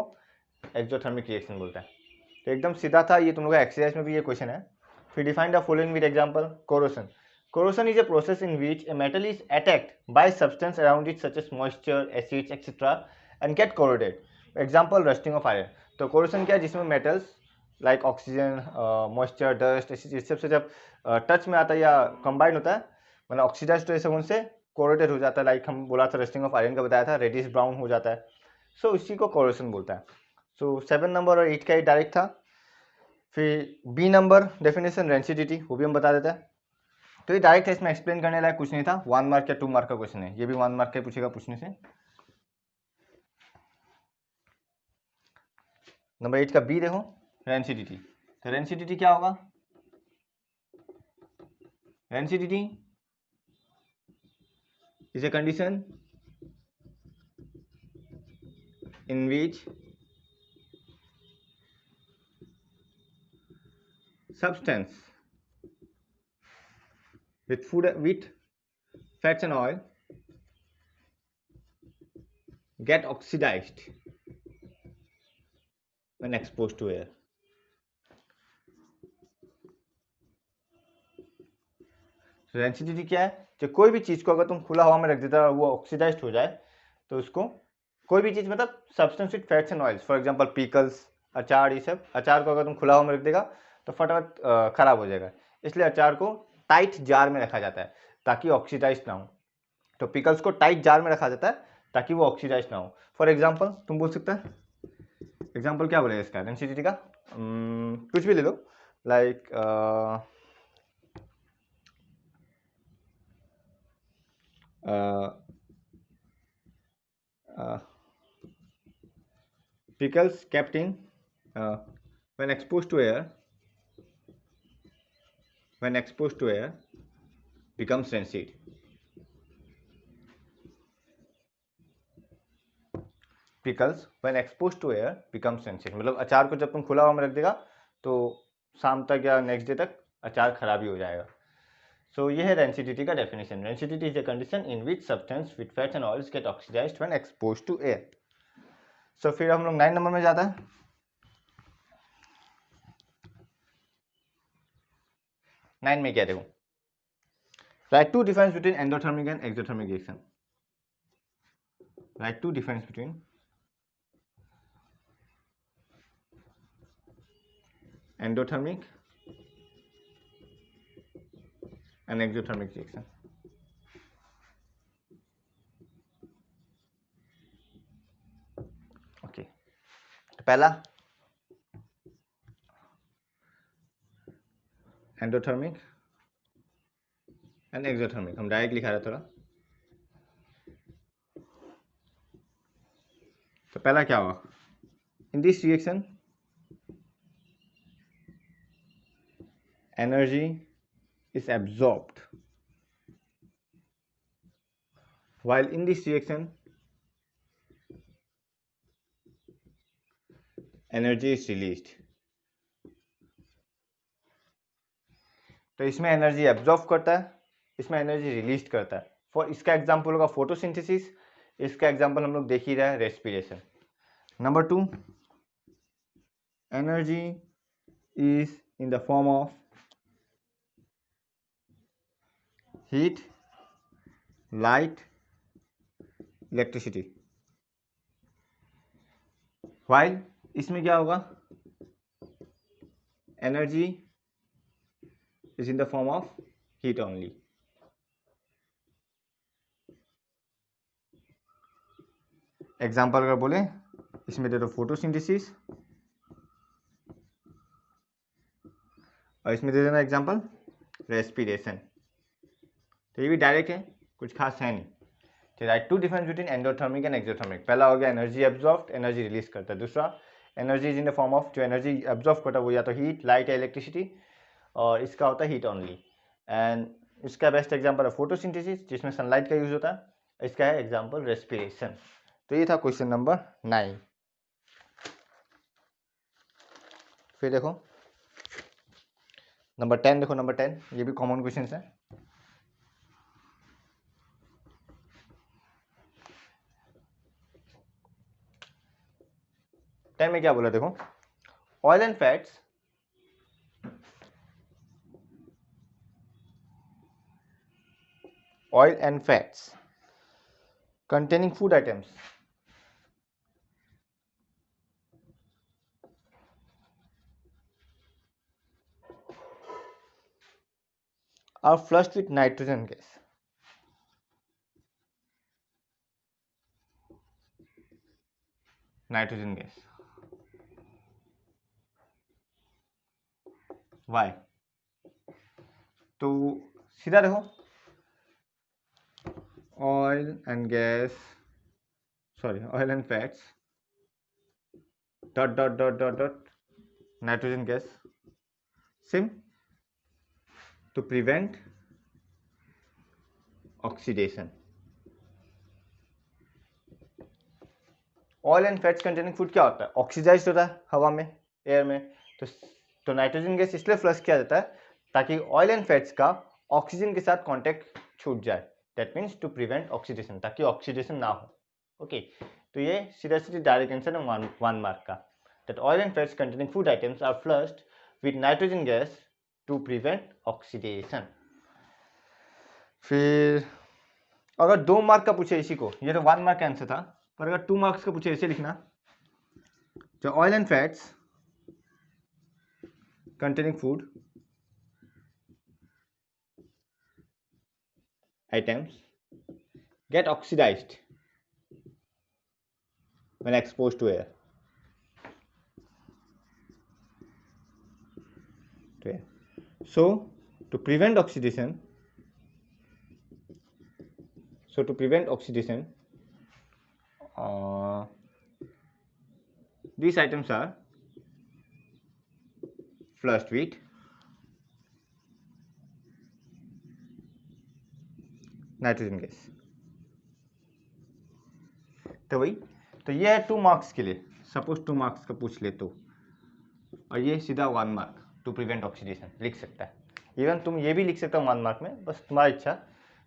A: एक्सोथर्मिक रिएक्शन बोलता है। तो एकदम सीधा था, ये तुम लोग एक्सरसाइज में भी ये क्वेश्चन है। फिर define the following with example. Corrosion, corrosion is a process in which a metal is attacked by substance around it such as moisture, acids, etc. and get corroded. Example rusting of iron. तो corrosion क्या है, जिसमें metals like oxygen, moisture, dust, ये सब से जब टच में आता है या कंबाइन होता है, मतलब ऑक्सीडाइज तो ऐसे उनसे corroded हो जाता है, लाइक हम बोला था रस्टिंग ऑफ आयरन का बताया था, रेडिश ब्राउन हो जाता है, सो इसी को corrosion बोलता है। सो 7 नंबर और 8 का ही डायरेक्ट था। फिर बी नंबर डेफिनेशन रेंसिडिटी, वो भी हम बता देते हैं। तो ये डायरेक्ट है, इसमें एक्सप्लेन करने लायक कुछ नहीं था, 1 मार्क या 2 मार्क का क्वेश्चन है, ये भी 1 मार्क का पूछेगा पूछने से। नंबर 8 का बी देखो, रेंसिडिटी। तो रेंसिडिटी क्या होगा, rancidity is a condition in which substance with food with fats and oil get oxidized when exposed to air। Rancidity क्या है, जो कोई भी चीज को अगर तुम खुला हवा में रख देता है वो ऑक्सीडाइज्ड हो जाए तो उसको कोई भी चीज़ मतलब substance with fats and oils, for example pickles, अचार, ये सब। अचार को अगर तुम खुला हुआ में रख देगा तो फटाफट खराब हो जाएगा, इसलिए अचार को टाइट जार में रखा जाता है ताकि ऑक्सीडाइज ना हो। तो पिकल्स को टाइट जार में रखा जाता है ताकि वो ऑक्सीडाइज ना हो। फॉर एग्जाम्पल तुम बोल सकते हैं, एग्जाम्पल क्या बोलेगा इसका, डेंसिटी का कुछ भी ले लो, like pickles kept in when exposed to air becomes rancid. Pickles when expose to air becomes rancid, मतलब अचार को जब तुम खुला हुआ में रख देगा तो शाम तक या नेक्स्ट डे तक अचार खराब ही हो जाएगा। सो ये है रेंसिडिटी का definition. Rancidity is a condition in which substance with fats and oils get oxidized when expose to air. So फिर हम लोग 9 नंबर में जाता है। 9 में क्या देखो, write two difference between endothermic and exothermic reaction. Write two difference between endothermic and exothermic reaction. Okay, तो पहला एंडोथर्मिक एंड एक्सोथर्मिक, हम डायरेक्ट लिखा रहे थोड़ा। तो पहला क्या हुआ, in this reaction energy is absorbed, while in this reaction energy is released। तो इसमें एनर्जी एब्जॉर्ब करता है, इसमें एनर्जी रिलीज करता है। फॉर इसका एग्जांपल होगा फोटोसिंथेसिस, इसका एग्जांपल हम लोग देख ही रहे हैं respiration. Number 2, energy is in the form of heat, light, electricity. While इसमें क्या होगा, energy is in the form of heat only. Example अगर बोले इसमें दे दो फोटोसिंथेसिस, और इसमें दे देना एग्जाम्पल रेस्पिरेशन। तो ये भी डायरेक्ट है, कुछ खास है नहीं। तो write two difference between endothermic and exothermic. पहला हो गया एनर्जी एब्जॉर्ब, एनर्जी रिलीज करता है। दूसरा energy is in the form of, जो एनर्जी एब्जॉर्ब करता है वो या तो हीट, लाइट या इलेक्ट्रिसिटी, और इसका होता है हीट ओनली। एंड इसका बेस्ट एग्जाम्पल है फोटोसिंथेसिस जिसमें सनलाइट का यूज होता है। इसका है एग्जाम्पल रेस्पिरेशन। तो ये था क्वेश्चन नंबर 9। फिर देखो नंबर 10, देखो नंबर 10, ये भी कॉमन क्वेश्चन है। टेन में क्या बोला देखो, oil and fats containing food items are flushed with nitrogen gas. Nitrogen gas. Why? तो सीधा देखो, oil and fats dot dot dot dot dot nitrogen gas सिम to prevent oxidation. Oil and fats containing food क्या होता है, ऑक्सीडाइज्ड होता है हवा में, एयर में। तो नाइट्रोजन गैस इसलिए फ्लश किया जाता है ताकि ऑयल एंड फैट्स का ऑक्सीजन के साथ कांटेक्ट छूट जाए। That means to prevent oxidation, ताकि ऑक्सीडेशन ना हो। ओके, तो ये सीधा सीधा डायरेक्ट आंसर है 1 मार्क का। That oil and fats containing food items are flushed with nitrogen gas to prevent oxidation. फिर अगर 2 मार्क का पूछे इसी को, ये तो 1 मार्क का आंसर था, पर अगर 2 मार्क्स का पूछे ऐसे लिखना, जो oil and fats containing food items get oxidized when exposed to air. So to prevent oxidation, these items are flushed with nitrogen gas. तो वही, तो ये है 2 मार्क्स के लिए, सपोज 2 मार्क्स का पूछ ले तो, और ये सीधा 1 मार्क टू प्रिवेंट ऑक्सीडेशन लिख सकता है। इवन तुम ये भी लिख सकता हो 1 मार्क में, बस तुम्हारी इच्छा।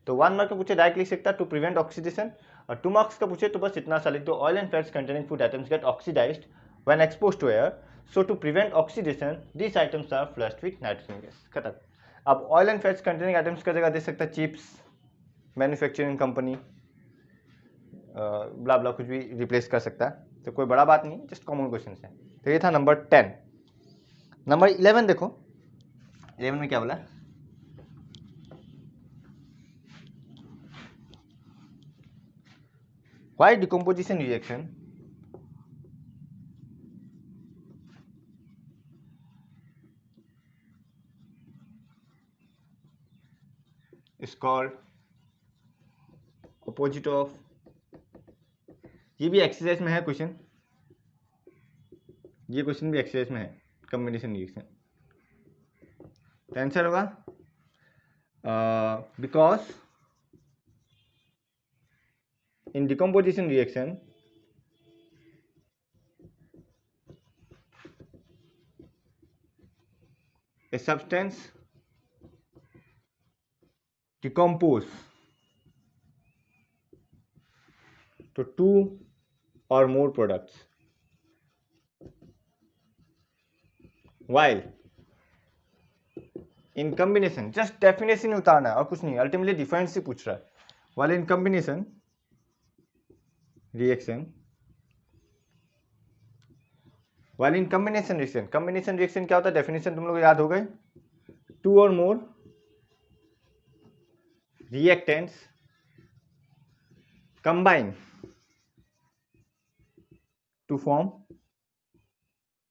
A: तो 1 मार्क का पूछे डायरेक्ट लिख सकता है टू प्रिवेंट ऑक्सीडेशन, और 2 मार्क्स का पूछे तो बस इतना सा लिख दो, oil and fats containing food items get oxidized when exposed to air, so to prevent oxidation this items are flushed with nitrogen gas. खत्म। अब oil and fats containing items का जगह दे सकता है chips, manufacturing company, blah blah कुछ भी रिप्लेस कर सकता है, तो कोई बड़ा बात नहीं, जस्ट कॉमन क्वेश्चन है। तो ये था नंबर 10। नंबर 11 देखो, 11 में क्या बोला, why decomposition reaction is called opposite of, ये भी एक्सरसाइज में है क्वेश्चन, ये क्वेश्चन भी एक्सरसाइज में है, कॉम्बिनेशन रिएक्शन। तो आंसर होगा because in decomposition reaction a substance decompose to 2 or more products, while in combination, just definition उतारना है और कुछ नहीं, अल्टीमेटली डिफरेंस से पूछ रहा है। while in combination reaction, combination reaction क्या होता है, डेफिनेशन तुम लोग याद हो गए, 2 or more reactants combine to form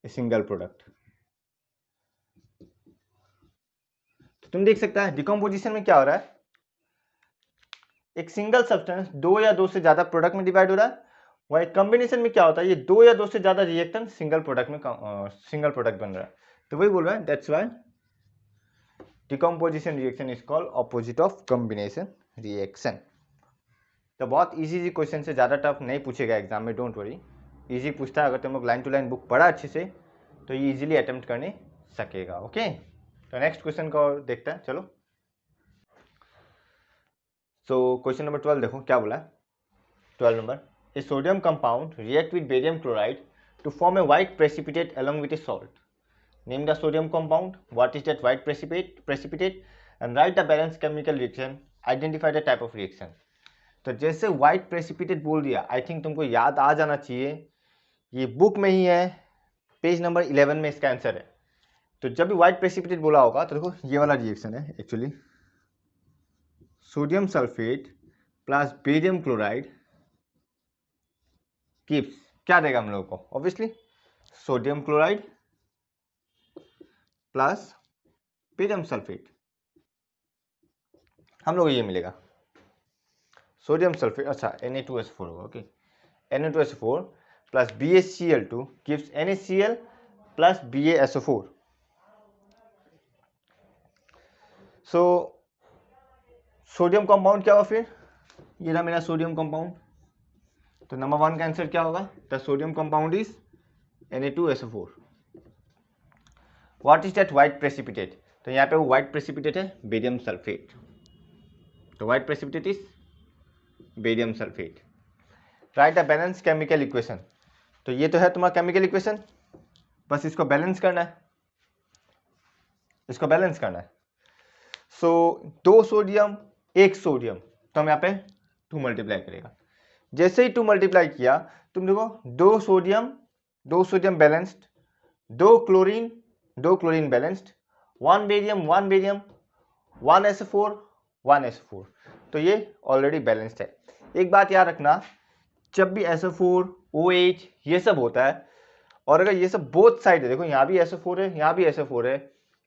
A: a single product। तो तुम देख सकता है डिकम्पोजिशन में क्या हो रहा है, एक सिंगल सब्सटेंस 2 या 2 से ज्यादा प्रोडक्ट में डिवाइड हो रहा है, वही कॉम्बिनेशन में क्या होता है, ये 2 या 2 से ज्यादा रिएक्टेंट सिंगल प्रोडक्ट बन रहा है। तो वही बोल रहा है, that's why decomposition reaction is called opposite of combination reaction. तो बहुत इजी क्वेश्चन से, ज़्यादा टफ नहीं पूछेगा एग्जाम में, डोंट वरी, इजी पूछता है। अगर तुम लोग लाइन टू लाइन बुक पढ़ा अच्छे से तो ये इजीली अटेम्प्ट करने सकेगा। ओके, तो नेक्स्ट क्वेश्चन को देखते हैं, चलो। सो क्वेश्चन नंबर 12 देखो क्या बोला है। 12 number, a sodium compound react with barium chloride to form a white precipitate along with a salt. Name the sodium compound, what is that white precipitate and write the balanced chemical reaction, identify the type of reaction। तो जैसे व्हाइट प्रेसिपिटेट बोल दिया, आई थिंक तुमको याद आ जाना चाहिए, ये बुक में ही है, पेज नंबर 11 में इसका आंसर है। तो जब भी व्हाइट प्रेसिपिटेट बोला होगा तो देखो ये वाला रिएक्शन है actually, sodium sulphate plus barium chloride gives, क्या देगा हम लोगों को, obviously sodium chloride plus barium sulphate, हम लोग ये मिलेगा सोडियम सल्फेट, अच्छा Na2SO4 होगा, okay, Na2SO4 plus BaCl2 gives NaCl plus BaSO4। So sodium compound क्या हुआ फिर, ये रहा मेरा सोडियम कंपाउंड। तो नंबर 1 का आंसर क्या होगा, the sodium compound is Na2SO4। What is that white precipitate, तो यहाँ पे वो व्हाइट प्रेसिपिटेट है बेरियम सल्फेट, तो white precipitate is barium sulphate. Right the balance chemical equation, तो ये तो है तुम्हारा केमिकल इक्वेशन, बस इसको बैलेंस करना है, इसको बैलेंस करना है। सो 2 सोडियम 1 सोडियम, तो हम यहाँ पे 2 मल्टीप्लाई करेगा, जैसे ही 2 मल्टीप्लाई किया, तुम देखो 2 sodium balanced, 2 chlorine balanced, 1 barium 1 barium, 1 SO4 1 SO4, तो ये ऑलरेडी बैलेंस्ड है। एक बात याद रखना, जब भी SO4 OH ये सब होता है, और अगर ये सब बोथ साइड है, देखो यहाँ भी SO4 है, यहाँ भी SO4 है,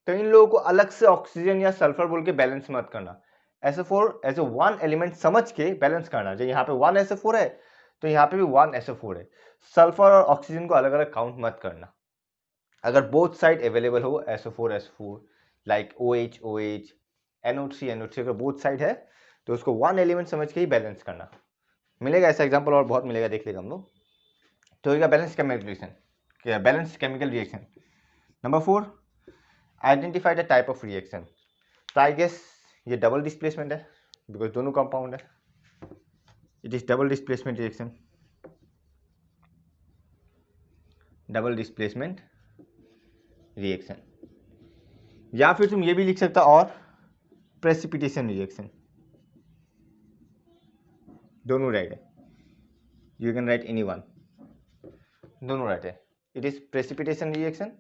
A: तो इन लोगों को अलग से ऑक्सीजन या सल्फर बोल के बैलेंस मत करना। SO4 as a one element समझ के बैलेंस करना। जो यहाँ पे 1 SO4 है तो यहाँ पे भी 1 SO4 है। सल्फर और ऑक्सीजन को अलग अलग काउंट मत करना। अगर बोथ साइड अवेलेबल हो SO4 SO4 like OH OH NO3 NO3, अगर बोथ साइड है तो उसको वन एलिमेंट समझ के ही बैलेंस करना। मिलेगा ऐसा एग्जाम्पल और बहुत मिलेगा, देख लेगा हम लोग। तो ये balance chemical reaction, balance chemical reaction. Number 4, identify the type of reaction. तो आई गेस ये डबल डिस्प्लेसमेंट है, बिकॉज दोनों कंपाउंड है। It is double displacement reaction, double displacement reaction. या फिर तुम ये भी लिख सकता और प्रेसिपिटेशन रिएक्शन, दोनों राइट है। You can write any one, दोनों राइट है। इट इज प्रेसिपिटेशन रिएक्शन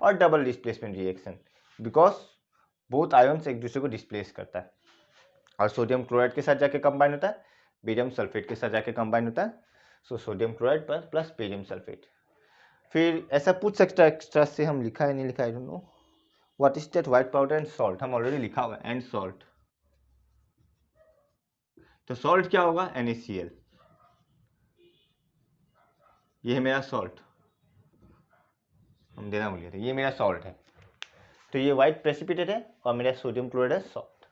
A: और double displacement reaction, because both ions एक दूसरे को डिस्प्लेस करता है, और सोडियम क्लोराइड के साथ जाके कंबाइन होता है, बेरियम सल्फेट के साथ जाके कंबाइन होता है। So sodium chloride plus barium sulphate. फिर ऐसा पूछ सकता है एक्स्ट्रा से, हम लिखा है नहीं लिखा, I don't know. What is that white powder and salt, हम ऑलरेडी लिखा हुआ है, एंड सॉल्ट। तो सॉल्ट क्या होगा, NaCl। ये है मेरा सॉल्ट, हम देना भूल गए थे, ये मेरा सॉल्ट है। तो ये व्हाइट प्रेसिपिटेट है और मेरा सोडियम क्लोराइड है सॉल्ट।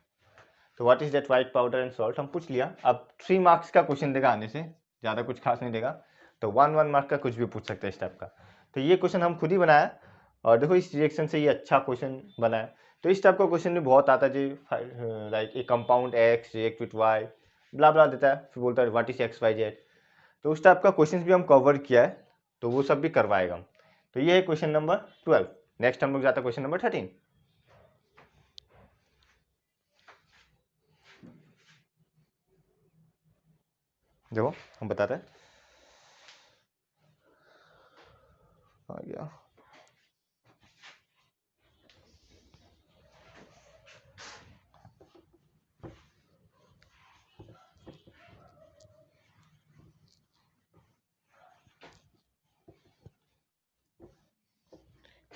A: तो what is that white powder and salt हम पूछ लिया। अब 3 मार्क्स का क्वेश्चन देगा, आने से ज़्यादा कुछ खास नहीं देगा, तो 1 मार्क का कुछ भी पूछ सकता है इस टाइप का। तो ये क्वेश्चन हम खुद ही बनाया, और देखो इस रिएक्शन से ये अच्छा क्वेश्चन बना है। तो इस टाइप का क्वेश्चन भी बहुत आता है जी, like a compound X react with Y, blah blah देता है, फिर बोलता है व्हाट इज XYZ। तो उस टाइप का क्वेश्चन भी हम कवर किया है, तो वो सब भी करवाएगा हम। तो ये है क्वेश्चन नंबर 12। नेक्स्ट हम लोग जाता है क्वेश्चन नंबर 13। देखो हम बताते हैं, आ गया।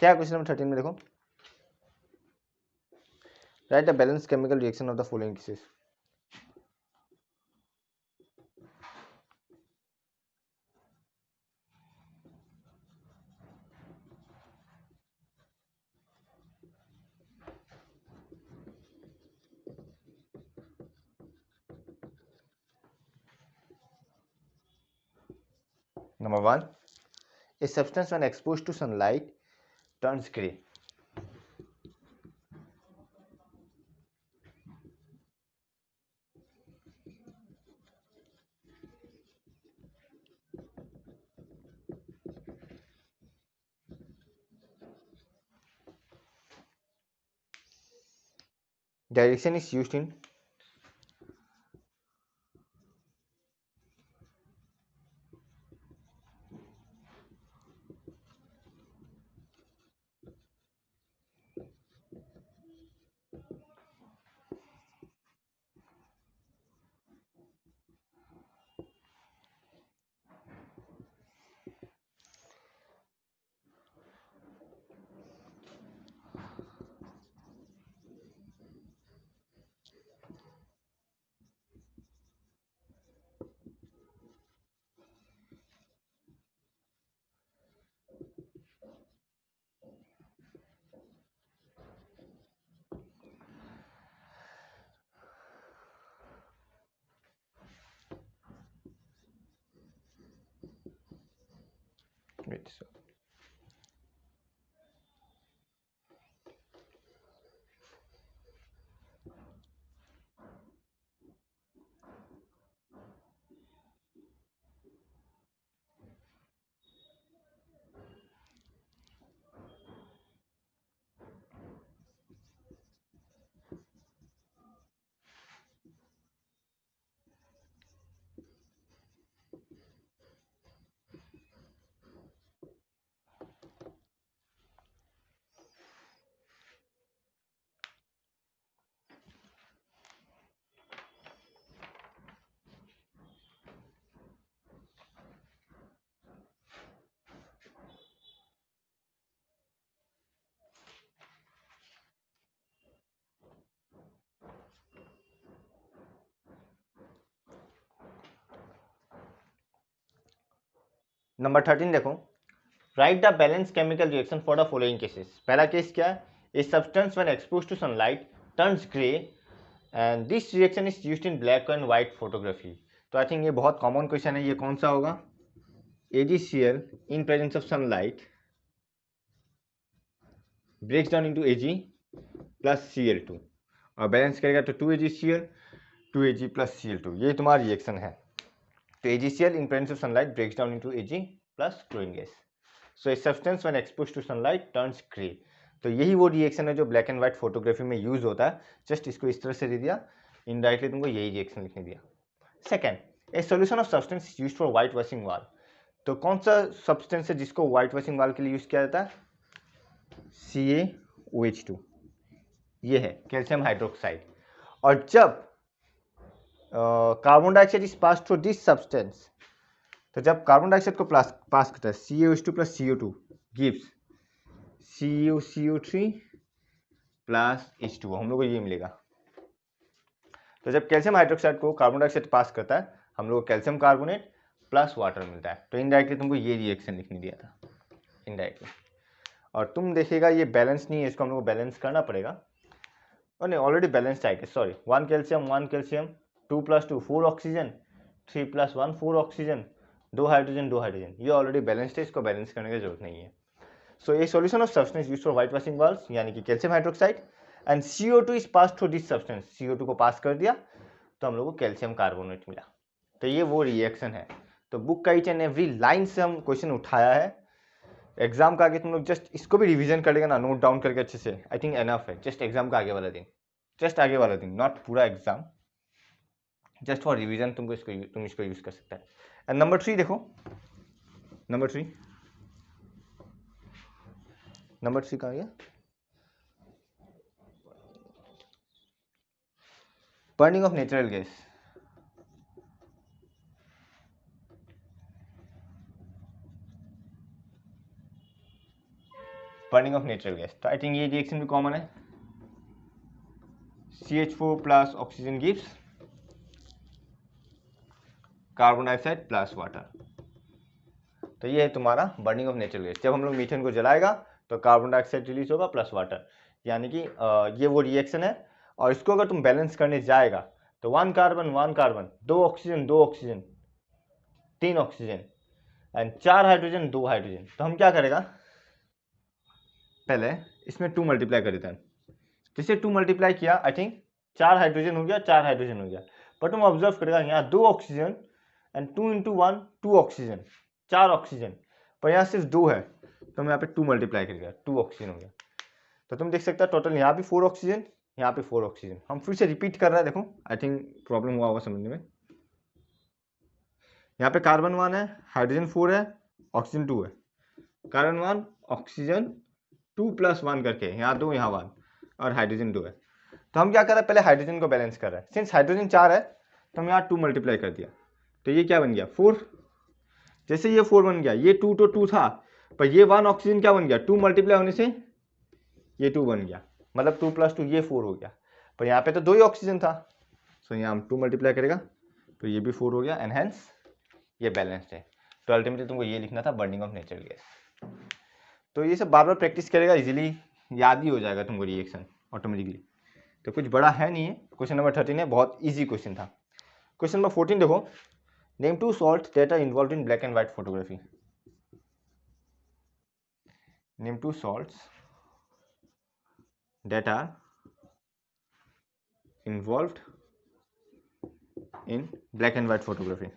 A: क्या क्वेश्चन नंबर 13 में देखो, write the balance chemical reaction of the following cases. Number 1, a substance when exposed to sunlight turns gray. Direction is used in wait, so number 13 देखो, write the balance chemical reaction for the following cases. पहला केस क्या है, a substance when exposed to sunlight turns grey and this reaction is used in black and white photography. तो आई थिंक ये बहुत कॉमन क्वेश्चन है, ये कौन सा होगा, AgCl in presence of sunlight breaks down into Ag plus Cl2 और बैलेंस करेगा तो 2AgCl 2Ag plus Cl2, ये तुम्हारा रिएक्शन है। तो AgCl in presence of sunlight breaks down into Ag plus chlorine gas. So a substance when exposed to sunlight turns gray. तो यही वो रिएक्शन है जो ब्लैक एंड व्हाइट फोटोग्राफी में यूज होता है। जस्ट इसको इस तरह से दे दिया, इनडायरेक्टली तुमको यही रिएक्शन लिखने दिया। Second, a solution of substance use for white washing wall. तो कौन सा सब्सटेंस है जिसको व्हाइट वॉशिंग वॉल के लिए यूज किया जाता है, CaOH2, ये है कैल्शियम हाइड्रोक्साइड। और जब carbon dioxide is pass through this substance, तो जब कार्बन डाइऑक्साइड को पास करता है CaOH2 plus CO2 gives CuCO3 plus H2O, हम लोग को ये मिलेगा। तो जब कैल्शियम हाइड्रोक्साइड को कार्बन डाइऑक्साइड पास करता है, हम लोग को कैल्शियम कार्बोनेट प्लस वाटर मिलता है। तो इनडायरेक्टली तुमको ये रिएक्शन लिखने दिया था इनडायरेक्टली। और तुम देखेगा ये बैलेंस नहीं है, इसको हम लोग को बैलेंस करना पड़ेगा। और नहीं, ऑलरेडी बैलेंस है, sorry, 1 calcium 2 + 2 4 oxygen 3 + 1 4 oxygen 2 hydrogen, ये ऑलरेडी बैलेंस्ड है, इसको बैलेंस करने की जरूरत नहीं है। So a solution of substance used for white washing walls यानी कि calcium hydroxide and CO2 is pass through this substance, CO2 को पास कर दिया तो हम लोग को कैल्शियम कार्बोनेट मिला। तो ये वो रिएक्शन है। तो बुक का ईच एंड एवरी लाइन से हम क्वेश्चन उठाया है। एग्जाम का आगे तुम लोग जस्ट इसको भी रिवीजन कर लेगा ना, नोट डाउन करके अच्छे से, आई थिंक एनफ है। जस्ट एग्जाम का आगे वाला दिन, जस्ट आगे वाला दिन, नॉट पूरा एग्जाम, जस्ट फॉर रिवीजन तुम इसको यूज कर सकता है। एंड नंबर 3 देखो, नंबर 3 कहाँ गया, burning of natural gas. Burning of natural gas, तो आई थिंक ये रिएक्शन भी कॉमन है, CH4 plus oxygen gives carbon dioxide plus water. तो ये है तुम्हारा बर्निंग ऑफ नेचुरल गैस। जब हम लोग मीथेन को जलाएगा तो कार्बन डाइऑक्साइड रिलीज होगा प्लस वाटर, यानी कि ये वो रिएक्शन है। और इसको अगर तुम बैलेंस करने जाएगा तो 1 carbon 2 oxygen 3 oxygen and 4 hydrogen 2 hydrogen. तो हम क्या करेगा, पहले इसमें 2 मल्टीप्लाई कर देता है। जैसे 2 मल्टीप्लाई किया, आई थिंक 4 हाइड्रोजन हो गया। बट तुम ऑब्जर्व करेगा यहाँ 2 ऑक्सीजन एंड 2 × 1 2 ऑक्सीजन 4 ऑक्सीजन, पर यहाँ सिर्फ 2 है, तो हम यहाँ पे 2 मल्टीप्लाई करेगा, 2 ऑक्सीजन हो गया। तो तुम देख सकते हो टोटल यहाँ भी 4 ऑक्सीजन, यहाँ पे 4 ऑक्सीजन। हम फिर से रिपीट कर रहे हैं, देखो आई थिंक प्रॉब्लम हुआ होगा समझने में। यहाँ पे कार्बन 1 है, हाइड्रोजन 4 है, ऑक्सीजन 2 है, कार्बन 1 ऑक्सीजन 2 + 1 करके, यहाँ 2 यहाँ 1 और हाइड्रोजन 2 है। तो हम क्या कर रहे हैं, पहले हाइड्रोजन को बैलेंस कर रहे हैं। सिंस हाइड्रोजन 4 है तो हम यहाँ 2 मल्टीप्लाई कर दिया, तो ये क्या बन गया 4। जैसे ये 4 बन गया, ये 2 तो 2 था, पर ये 1 ऑक्सीजन क्या बन गया, 2 मल्टीप्लाई होने से ये 2 बन गया, मतलब 2 + 2 ये 4 हो गया। पर यहाँ पे तो 2 ही ऑक्सीजन था, सो यहाँ हम 2 मल्टीप्लाई करेगा तो ये भी 4 हो गया, एंड हेंस ये बैलेंस्ड है। तो अल्टीमेटली तुमको ये लिखना था बर्निंग ऑफ नेचुरल गैस। तो ये सब बार बार प्रैक्टिस करेगा, इजीली याद ही हो जाएगा तुमको रिएक्शन ऑटोमेटिकली। तो कुछ बड़ा है नहीं है। क्वेश्चन नंबर 13 है, बहुत इजी क्वेश्चन था। क्वेश्चन नंबर 14 देखो, name 2 salts that are involved in black and white photography. Name 2 salts that are involved in black and white photography.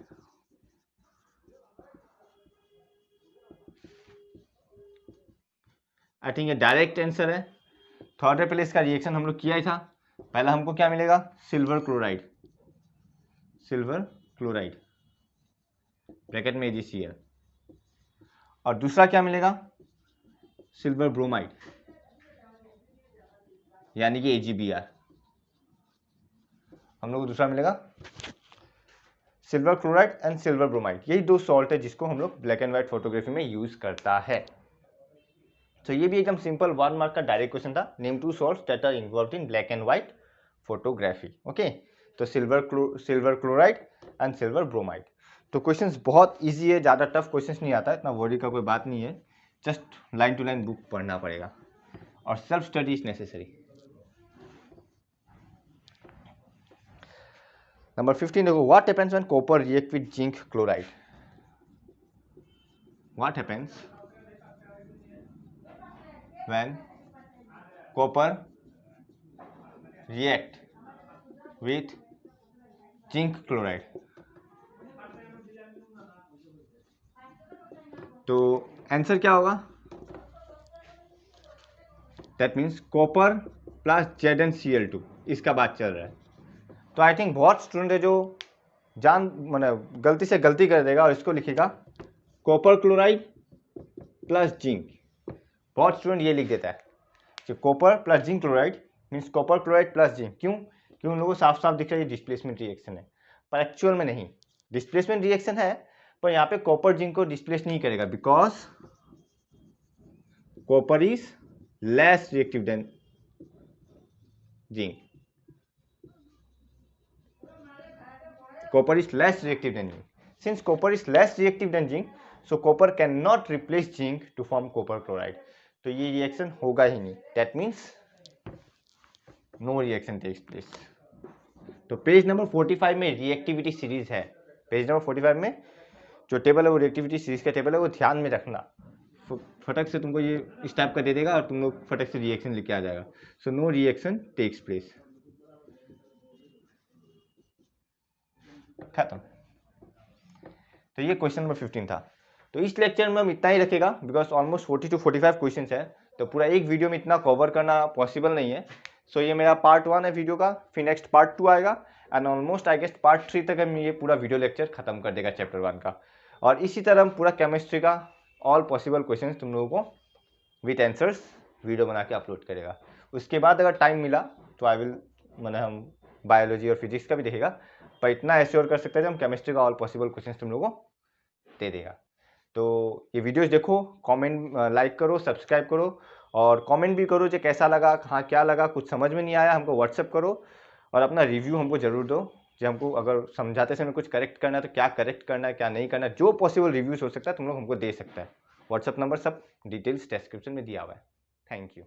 A: I think ये डायरेक्ट आंसर है। थर्ड पहले इसका रिएक्शन हम लोग किया ही था। पहला हमको क्या मिलेगा, सिल्वर क्लोराइड ब्रैकेट में AgCl, और दूसरा क्या मिलेगा, सिल्वर ब्रोमाइड यानी कि AgBr। हम लोग को दूसरा मिलेगा silver chloride and silver bromide. यही 2 सॉल्ट है जिसको हम लोग ब्लैक एंड व्हाइट फोटोग्राफी में यूज करता है। तो ये भी एकदम सिंपल 1 मार्क का डायरेक्ट क्वेश्चन था। Name 2 salts that are involved in black and white photography. Okay, तो silver chloride and silver bromide. तो क्वेश्चंस बहुत इजी है, ज़्यादा टफ क्वेश्चंस नहीं आता, इतना वरी का कोई बात नहीं है, just line to line book पढ़ना पड़ेगा और self study is necessary. Number 15 देखो, what happens when copper react with zinc chloride. What happens when copper react with zinc chloride. तो आंसर क्या होगा? That means copper plus ZnCl2, इसका बात चल रहा है। तो आई थिंक बहुत स्टूडेंट है जो मतलब गलती से गलती कर देगा और इसको लिखेगा कॉपर क्लोराइड प्लस जिंक। बहुत स्टूडेंट ये लिख देता है कि copper plus zinc chloride means copper chloride plus zinc. क्यों? क्योंकि उन लोगों को साफ साफ दिख रहा है ये डिस्प्लेसमेंट रिएक्शन है, पर एक्चुअल में नहीं। डिस्प्लेसमेंट रिएक्शन है पर यहाँ पे कॉपर जिंक को डिस्प्लेस नहीं करेगा, because copper is less reactive than zinc. Copper is less reactive than zinc. Since copper is less reactive than zinc, so copper cannot replace zinc to form copper chloride. तो ये रिएक्शन होगा ही नहीं। That means no reaction takes place. तो पेज नंबर 45 में रिएक्टिविटी सीरीज है। पेज नंबर 45 में जो टेबल है वो रिएक्टिविटी सीरीज का टेबल है, वो ध्यान में रखना। फटक से तुमको ये इस टाइप का दे देगा और तुम लोग फटक से रिएक्शन लेके आ जाएगा। So no reaction takes place. खत्म। तो ये क्वेश्चन नंबर 15 था। तो इस लेक्चर में हम इतना ही रखेगा, बिकॉज ऑलमोस्ट 40 to 45 क्वेश्चन है, तो पूरा एक वीडियो में इतना कवर करना पॉसिबल नहीं है। सो ये मेरा पार्ट 1 है वीडियो का, फिर नेक्स्ट पार्ट 2 आएगा and almost I guess part 3 तक हम ये पूरा वीडियो लेक्चर खत्म कर देगा चैप्टर 1 का। और इसी तरह हम पूरा केमिस्ट्री का ऑल पॉसिबल क्वेश्चन तुम लोगों को विथ आंसर्स वीडियो बना के अपलोड करेगा। उसके बाद अगर टाइम मिला तो आई विल हम बायोलॉजी और फिजिक्स का भी देखेगा, पर इतना एश्योर कर सकते हैं हम केमिस्ट्री का ऑल पॉसिबल क्वेश्चंस तुम लोगों को दे देगा। तो ये वीडियोस देखो, कमेंट लाइक करो, सब्सक्राइब करो और कमेंट भी करो जो कैसा लगा, हाँ क्या लगा, कुछ समझ में नहीं आया हमको व्हाट्सएप करो और अपना रिव्यू हमको ज़रूर दो। जो हमको अगर समझाते समय कुछ करेक्ट करना है तो क्या करेक्ट करना है क्या नहीं करना है, जो पॉसिबल रिव्यूज़ हो सकता है तुम लोग हमको दे सकता है। व्हाट्सएप नंबर सब डिटेल्स डिस्क्रिप्शन में दिया हुआ है। Thank you.